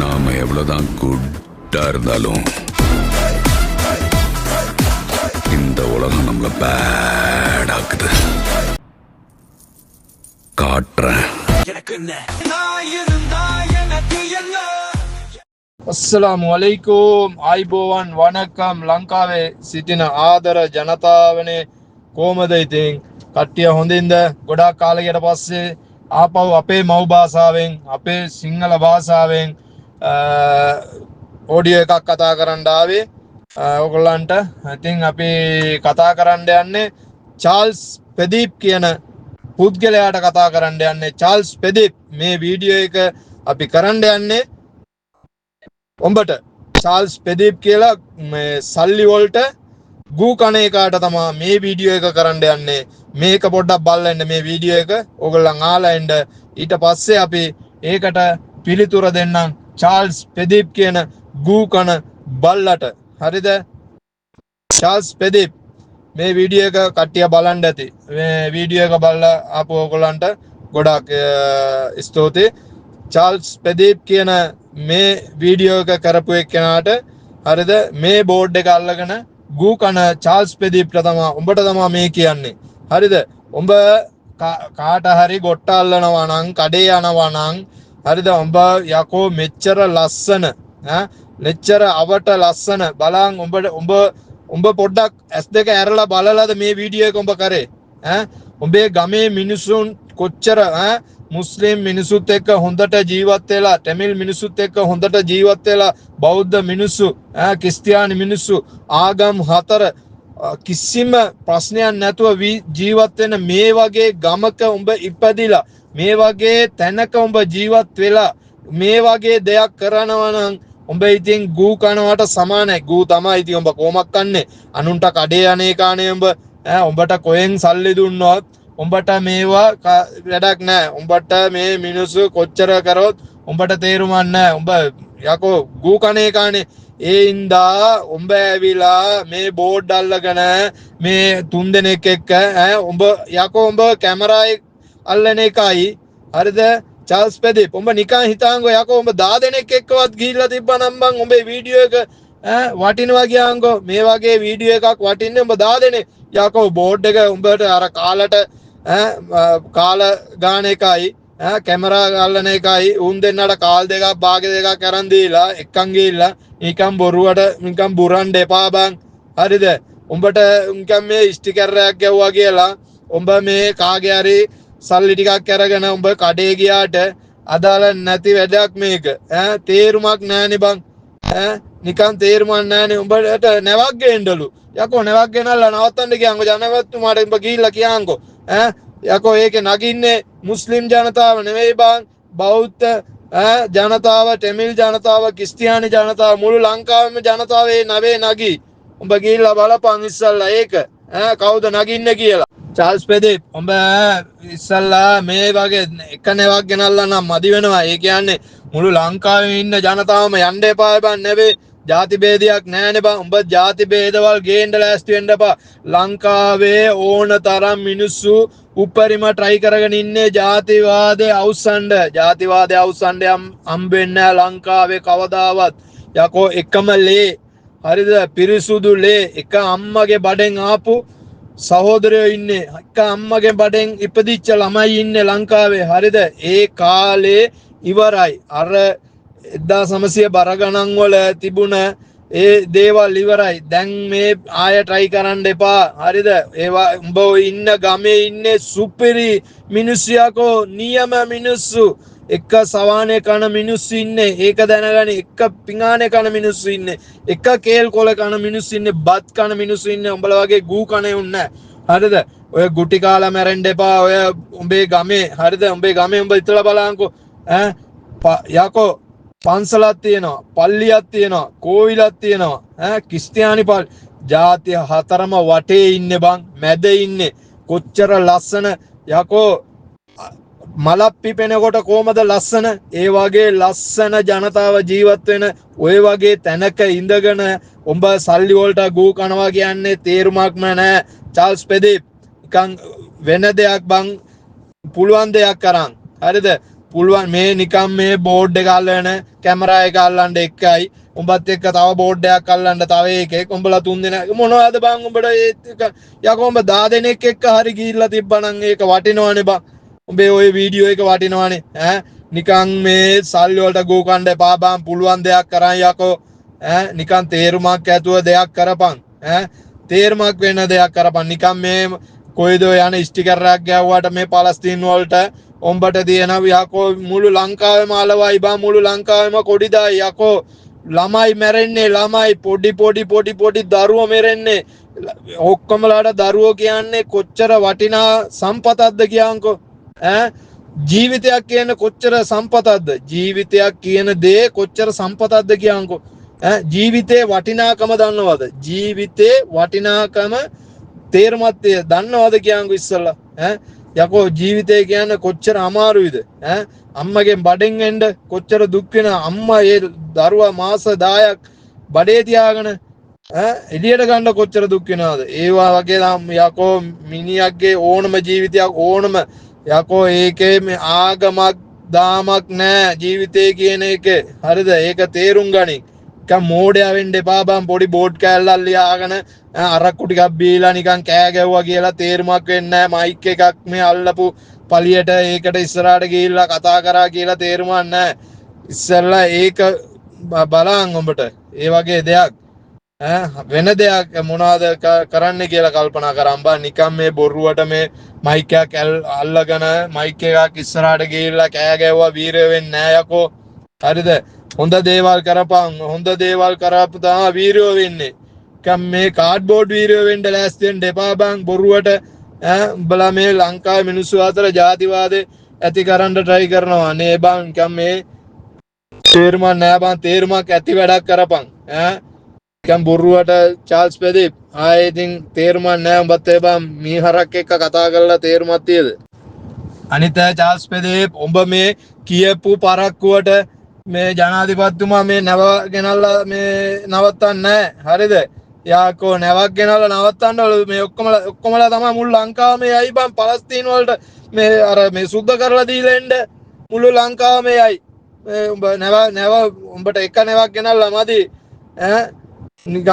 நாம எவ்வளவுதான் குட்டா இருந்தாலும் இந்த உலகம் நம்மள பேட் ஆக்குது. காட்டுறேன். අස්සලාමු අලයිකුම් ආයිබෝවන් වණකම් ලංකාවේ සිටින ආදර ජනතාවනේ කොහමද ඉතින් කට්ටිය හොඳින්ද ගොඩාක් කාලයකට පස්සේ ආපහු අපේ මව් භාෂාවෙන් අපේ සිංහල භාෂාවෙන් ඔඩියෝ එකක් කතා කරන්න ආවේ ඔයගොල්ලන්ට. ඉතින් අපි කතා කරන්න යන්නේ චාල්ස් පෙදීප් කියන පුද්ගලයාට කතා කරන්න යන්නේ. චාල්ස් පෙදීප් මේ වීඩියෝ එක අපි කරන්න යන්නේ උඹට චාල්ස් පෙදීප් කියලා මේ සල්ලි වලට ගූ කන එකාට තමයි මේ වීඩියෝ එක කරන්න යන්නේ. මේක පොඩ්ඩක් බලන්න මේ වීඩියෝ එක ඕගොල්ලන් ආලා එන්න. ඊට පස්සේ අපි ඒකට පිළිතුර දෙන්නම් චාල්ස් පෙදීප් කියන ගූ කන බල්ලට. හරිද? චාල්ස් පෙදීප් මේ වීඩියෝ එක කට්ටිය බලන්න ඇති. මේ වීඩියෝ එක බලලා ආපු ඕගොල්ලන්ට ගොඩාක් ස්තුතියි. චාල්ස් පෙදීප් කියන මේ වීඩියෝ එක කරපු එක්කෙනාට හරිද මේ බෝඩ් එක අල්ලගෙන ගූ කන චාල්ස් පෙදීප්ට තමයි උඹට තමයි මේ කියන්නේ. හරිද? උඹ කාට හරි ගොට්ට අල්ලනවා නම් කඩේ යනවා නම් හරිද උඹ යකෝ මෙච්චර ලස්සන මෙච්චර අවට ලස්සන බලන් උඹ පොඩ්ඩක් S2 ඇරලා බලලාද මේ වීඩියෝ එක උඹ කරේ? උඹේ ගමේ මිනිසුන් කොච්චර මුස්ලිම් මිනිසුත් එක්ක හොඳට ජීවත් වෙලා තමිල් මිනිසුත් එක්ක හොඳට ජීවත් වෙලා බෞද්ධ මිනිස්සු ක්‍රිස්තියානි මිනිස්සු ආගම් හතර කිසිම ප්‍රශ්නයක් නැතුව ජීවත් වෙන මේ වගේ ගමක උඹ ඉපදිලා මේ වගේ තැනක උඹ ජීවත් වෙලා මේ වගේ දෙයක් කරනවා නම් උඹ ඉතින් ගූ කනවට සමානයි. ගූ තමයි ඉතින් උඹ කොමක් කන්නේ අනුන්ට කඩේ අනේ කානේ උඹට කොහෙන් සල්ලි දුන්නොත් උඹට මේවා වැඩක් නැහැ. උඹට මේ මිනිස්සු කොච්චර කරොත් උඹට තේරුමක් නැහැ. උඹ යකෝ ගූ කනේ කානේ. ඒ ඉඳා උඹ ඇවිලා මේ බෝඩ් අල්ලගෙන මේ තුන් දෙනෙක් එක්ක උඹ යකෝ උඹ කැමරායි අල්ලන එකයි. හරිද? චාල්ස් පෙදීප් උඹ නිකන් හිතාංගෝ යකෝ උඹ 10 දෙනෙක් එක්කවත් ගිහිල්ලා තිබ්බනම් බං උඹේ වීඩියෝ එක වටිනවා ගියාංගෝ. මේ වගේ වීඩියෝ එකක් වටින්නේ උඹ 10 දෙනෙක්. යකෝ බෝඩ් එක උඹට අර කාලට කාල ගාන එකයි කැමරා ගල්ලන එකයි උන් දෙන්නට කාල් දෙකක් භාග දෙකක් අරන් දීලා එක්කන් ගිහිල්ලා නිකන් බොරුවට නිකන් බුරන්න එපා බං. හරිද? උඹට නිකන් මේ ස්ටිකරයක් ගැව්වා කියලා උඹ මේ කාගේ හරි සල්ලි ටිකක් අරගෙන උඹ කඩේ ගියාට අදාළ නැති වැඩක් මේක. තේරුමක් නැහනේ බං. නිකන් තේරුමක් නැහනේ. උඹට නැවක් ගේන්නලු. යකෝ නැවක් ගෙනල්ලා නවත්තන්න කියන්කෝ ජනවත්තුමාට උඹ ගිහිල්ලා කියන්කෝ. යකෝ ඒකේ නගින්නේ මුස්ලිම් ජනතාව නෙවෙයි බං. බෞද්ධ ජනතාව, තමිල් ජනතාව, ක්‍රිස්තියානි ජනතාව මුළු ලංකාවෙම ජනතාව ඒ නවේ නගී. උඹ ගිහිල්ලා බලපන් ඉස්සල්ලා ඒක කවුද නගින්නේ කියලා. චාල්ස් පෙදීප් උඹ ඉස්සල්ලා මේ වගේ එක නැවක් ගෙනල්ලා නම් මදි වෙනවා. ඒ කියන්නේ මුළු ලංකාවේ ඉන්න ජනතාවම යන්න එපා බං. නෙවෙයි ජාති ભેදයක් නැහැනේ බං. උඹ ජාති ભેදවල් ගේන්න ලෑස්ති වෙන්න එපා. ලංකාවේ ඕන තරම් මිනිස්සු උපරිම try කරගෙන ඉන්නේ ජාතිවාදේ අවුස්සන්න. ජාතිවාදේ අවුස්සන්න හම්බෙන්නේ නැහැ ලංකාවේ කවදාවත්. යකෝ එකම ලේ හරිද? පිරිසුදු ලේ එක අම්මගේ බඩෙන් ආපු සහෝදරයෝ ඉන්නේ. එක අම්මගේ බඩෙන් ඉපදිච්ච ළමයි ඉන්නේ ලංකාවේ. හරිද? ඒ කාලේ ඉවරයි. අර 1900 බර ගණන් වල තිබුණ ඒ දේවල් ඉවරයි. දැන් මේ ආය try කරන්න එපා. හරිද? ඒවා උඹ ඉන්න ගමේ ඉන්නේ සුපිරි මිනිස්සු යකෝ. නියම මිනිස්සු. එක සවානේ කන මිනිස්සු ඉන්නේ. ඒක දැනගනි. එක පිඟානේ කන මිනිස්සු ඉන්නේ. එක කේල් කොල කන මිනිස්සු ඉන්නේ. බත් කන මිනිස්සු ඉන්නේ. උඹලා වගේ ගූ කනේ උන්නේ නැහැ. හරිද? ඔය ගුටි කාලා මැරෙන්න එපා. ඔය උඹේ ගමේ හරිද? උඹේ ගමේ උඹ ඉතලා බලංකෝ. යකෝ පන්සලක් තියෙනවා, පල්ලියක් තියෙනවා, කෝවිලක් තියෙනවා. ක්‍රිස්තියානි ජාති හතරම වටේ ඉන්නේ බං. මැද ඉන්නේ. කොච්චර ලස්සන යකෝ මලක් පිපෙනකොට කොහමද ලස්සන? ඒ වගේ ලස්සන ජනතාව ජීවත් වෙන ඔය වගේ තැනක ඉඳගෙන උඹ සල්ලි වලට ගූ කනවා කියන්නේ තේරුමක්ම නැහැ. චාල්ස් පෙදීප් නිකන් වෙන දෙයක් බං පුළුවන් දෙයක් කරන්. හරිද? පුළුවන් මේ නිකම් මේ බෝඩ් එක අල්ලන කැමරා එක අල්ලන්න එකයි උඹත් එක්ක තව බෝඩ් එකක් අල්ලන්න තව එකෙක් උඹලා තුන් දෙනා මොනවද බං උඹට යකෝ උඹ 10 දෙනෙක් එක්ක හරි ගිහිල්ලා තිබ්බනම් ඒක වටිනවනේ බං උඹේ ওই වීඩියෝ එක වටිනවනේ ඈ නිකන් මේ සල්ලි වලට ගෝ කණ්ඩ එපා බං පුළුවන් දෙයක් කරන් යකෝ ඈ නිකන් තේරුමක් ඇතුව දෙයක් කරපන් ඈ තේරුමක් වෙන දෙයක් කරපන් නිකන් මේ කොයිද යන ස්ටිකර් එකක් ගැව්වට මේ පලස්තීන් වලට උඹට දිනනවා යකෝ මුළු ලංකාවෙම අලවයි බං මුළු ලංකාවෙම කොඩි දායි යකෝ ළමයි මැරෙන්නේ ළමයි පොඩි දරුවෝ මැරෙන්නේ ඔක්කොමලාට දරුවෝ කියන්නේ කොච්චර වටිනා සම්පතක්ද කියන්කෝ ඈ ජීවිතයක් කියන්නේ කොච්චර සම්පතක්ද ජීවිතයක් කියන දේ කොච්චර සම්පතක්ද කියන්කෝ ඈ ජීවිතේ වටිනාකම දන්නවද ජීවිතේ වටිනාකම තේරුමත් දන්නවද කියන්කෝ ඉස්සල්ලා ඈ යකෝ ජීවිතය කියන්නේ කොච්චර අමාරුයිද ඈ අම්මගෙන් බඩෙන් එන්න කොච්චර දුක් වෙන අම්මා ඒ දරුවා මාස 10ක් බඩේ තියාගෙන එළියට ගන්න කොච්චර දුක් වෙනවද ඒවා වගේ යකෝ මිනිහක්ගේ ඕනම ජීවිතයක් ඕනම යකෝ ඒකේ මේ ආගමක් දාමක් නැහැ ජීවිතේ කියන එක හරිද ඒක තේරුම් ගනින් නිකන් මෝඩයා වෙන්න එපා බං පොඩි බෝඩ් කෑල්ලක් ලියාගෙන අරක්කු ටිකක් බීලා නිකන් කෑ ගැව්වා කියලා තේරුමක් වෙන්නේ නැහැ මයික් එකක් මේ අල්ලපු පලියට ඒකට ඉස්සරහට ගිහිල්ලා කතා කරා කියලා තේරුමක් නැහැ ඉස්සෙල්ලා ඒක බලන් උඹට ඒ වගේ දෙයක් වෙන දෙයක් මොනවද කරන්න කියලා කල්පනා කරන් බා නිකන් මේ බොරුවට මේ මයික් එකක් අල්ලගෙන මයික් එකක් ඉස්සරහට ගිහිල්ලා කෑ ගැව්වා වීරය වෙන්නේ නැහැ යකෝ හරිද හොඳ දේවල් කරපන් හොඳ දේවල් කරපු තමයි වීරයෝ වෙන්නේ කම් මේ කාඩ්බෝඩ් වීරයෝ වෙන්න ලෑස්ති වෙන්න එපා බං බොරුවට උඹලා මේ ලංකාවේ මිනිස්සු අතර ජාතිවාදේ ඇති කරන්න try කරනවා නේ බං කම් මේ තේරුමක් නෑ බං තේරුමක් ඇති වැඩක් කරපන් කම් බොරුවට චාල්ස් පෙදිප් ආයේ ඉතින් තේරුමක් නෑ උඹත් ඒ බං මීහරක් එක්ක කතා කරලා තේරුමක් තියද අනිත් චාල්ස් පෙදිප් උඹ මේ කියපු පරක්කුවට මේ ජනාධිපතිතුමා මේ නැව ගෙනල්ලා මේ නවත්තන්නේ නැහැ හරිද යාකෝ නැවක් ගෙනල්ලා නවත්තන්නවලු මේ ඔක්කොමලා තමයි මුළු ලංකාවම යයි බං පලස්තීන වලට මේ අර මේ සුද්ධ කරලා දීලා එන්න මුළු ලංකාවම යයි උඹ නැව උඹට එක නැවක් ගෙනල්ලා මදි ඈ නිකන්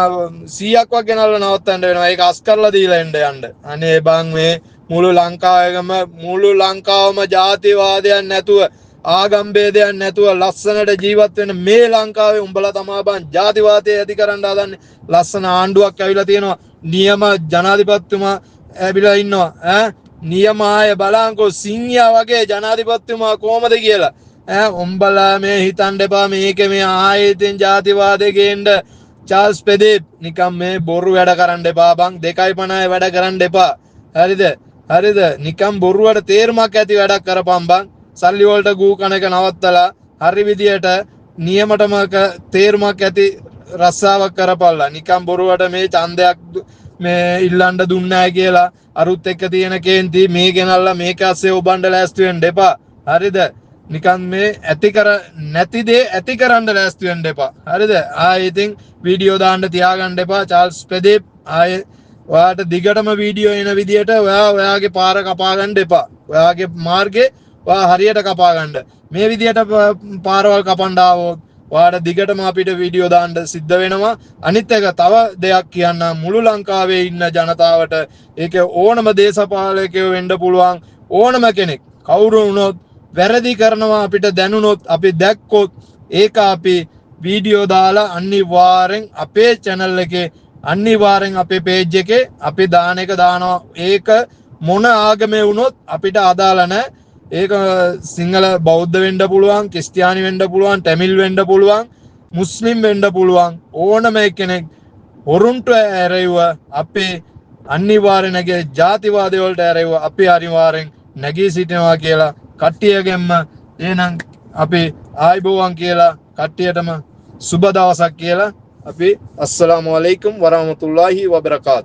100ක් වක් ගෙනල්ලා නවත්තන්න වෙනවා ඒක අස් කරලා දීලා එන්න යන්න අනේ බං මේ මුළු ලංකාවම ජාතිවාදයක් නැතුව ආගම් ભેදයක් නැතුව ලස්සනට ජීවත් වෙන මේ ලංකාවේ උඹලා තමයි බං ජාතිවාදය ඇති කරන්න හදන්නේ ලස්සන ආණ්ඩුවක් ඇවිල්ලා තියෙනවා නියම ජනාධිපතිතුමා ඇවිල්ලා ඉන්නවා නියමාය බලංකෝ සිංහයා වගේ ජනාධිපතිතුමා කොහමද කියලා උඹලා මේ හිතන්න එපා මේකේ මේ ආයෙත් ජාතිවාදේ ගේන්න චාල්ස් පෙදිප් නිකම් මේ බොරු වැඩ කරන්න එපා බං 2.50 වැඩ කරන්න එපා හරිද නිකම් බොරුවට තේරුමක් ඇති වැඩක් කරපන් බං සල්ලි වලට ගූ කන එක නවත්තලා හරි විදියට නියමටම තේරුමක් ඇති රස්සාවක් කරපල්ලා නිකම් බොරුවට මේ ඡන්දයක් මේ ඉල්ලන්න දුන්නේ කියලා අරුත් එක්ක තියෙන කේන්ති මේ ගෙනල්ලා මේක ඇස්සේ ඔබන්න ලෑස්ති වෙන්න එපා හරිද නිකන් මේ ඇති කර නැති දේ ඇති කරන්න ලෑස්ති වෙන්න එපා හරිද ආයේ ඉතින් වීඩියෝ දාන්න තියාගන්න එපා චාල්ස් පෙදිප් ආයේ ඔයාට දිගටම වීඩියෝ එන විදියට ඔයාගේ පාර කපා ගන්න එපා ඔයාගේ මාර්ගේ හරියට කපා ගන්න මේ විදියට පාරවල් කපන්න ආවොත් ඔයාට දිගටම අපිට වීඩියෝ දාන්න සිද්ධ වෙනවා අනිත් එක තව දෙයක් කියන්න මුළු ලංකාවේ ඉන්න ජනතාවට ඒක ඕනම දේශපාලකයෝ වෙන්න පුළුවන් ඕනම කෙනෙක් කවුරු වුණොත් වැරදි කරනවා අපිට දැනුනොත් අපි දැක්කොත් ඒක අපි වීඩියෝ දාලා අනිවාර්යෙන් අපේ channel එකේ අනිවාර්යෙන් අපේ page එකේ අපි දාන එක දානවා ඒක මොන ආගමේ වුණොත් අපිට අදාළ නැහැ ඒක සිංහල බෞද්ධ වෙන්න පුළුවන් ක්‍රිස්තියානි වෙන්න පුළුවන් තමිල් වෙන්න පුළුවන් මුස්ලිම් වෙන්න පුළුවන් ඕනම කෙනෙක් හොරුන්ට ඇරෙව අපේ අනිවාර්ය නැගේ ජාතිවාදය වලට ඇරෙව අපි අනිවාර්යෙන් නැගී සිටිනවා කියලා කට්ටියගෙන්ම එහෙනම් අපි ආයිබෝවන් කියලා කට්ටියටම සුබ දවසක් කියලා අපි අස්සලාමු අලයිකුම් වරහමතුල්ලාහි වබරකාත්